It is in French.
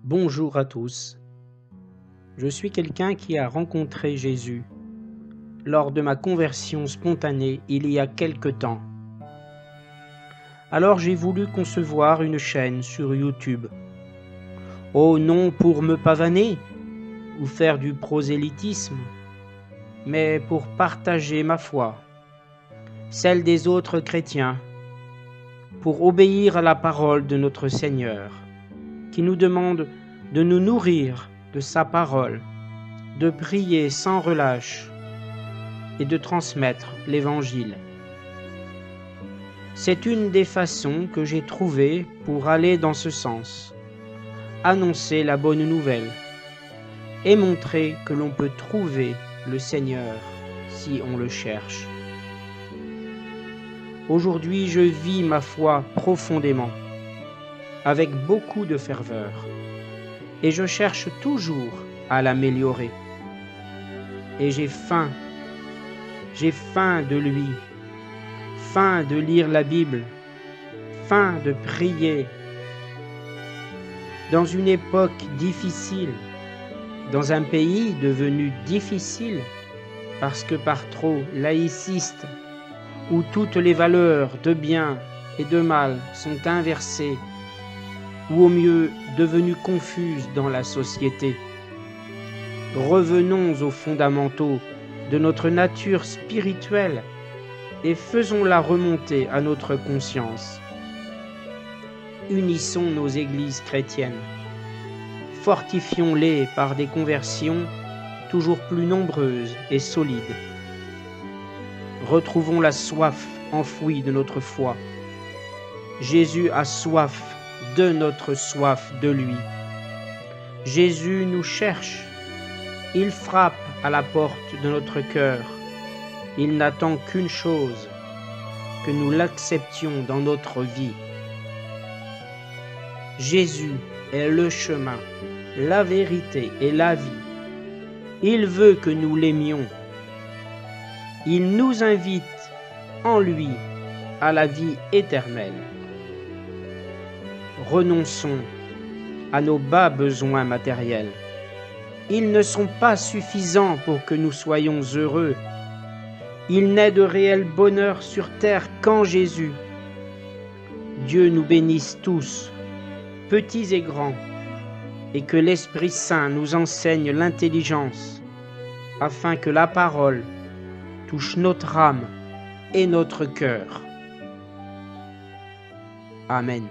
Bonjour à tous. Je suis quelqu'un qui a rencontré Jésus lors de ma conversion spontanée il y a quelque temps. Alors j'ai voulu concevoir une chaîne sur YouTube. Oh non pour me pavaner ou faire du prosélytisme, mais pour partager ma foi, celle des autres chrétiens, pour obéir à la parole de notre Seigneur, qui nous demande de nous nourrir de sa parole, de prier sans relâche et de transmettre l'Évangile. C'est une des façons que j'ai trouvées pour aller dans ce sens, annoncer la bonne nouvelle et montrer que l'on peut trouver le Seigneur si on le cherche. Aujourd'hui, je vis ma foi profondément, avec beaucoup de ferveur, et je cherche toujours à l'améliorer. Et j'ai faim de lui, faim de lire la Bible, faim de prier. Dans une époque difficile, dans un pays devenu difficile, parce que par trop laïciste, où toutes les valeurs de bien et de mal sont inversées, ou au mieux devenues confuses dans la société. Revenons aux fondamentaux de notre nature spirituelle et faisons-la remonter à notre conscience. Unissons nos églises chrétiennes, fortifions-les par des conversions toujours plus nombreuses et solides. Retrouvons la soif enfouie de notre foi. Jésus a soif de notre soif de lui. Jésus nous cherche. Il frappe à la porte de notre cœur. Il n'attend qu'une chose, que nous l'acceptions dans notre vie. Jésus est le chemin, la vérité et la vie. Il veut que nous l'aimions. Il nous invite en lui à la vie éternelle. Renonçons à nos bas besoins matériels. Ils ne sont pas suffisants pour que nous soyons heureux. Il n'est de réel bonheur sur terre qu'en Jésus. Dieu nous bénisse tous, petits et grands, et que l'Esprit Saint nous enseigne l'intelligence, afin que la parole touche notre âme et notre cœur. Amen.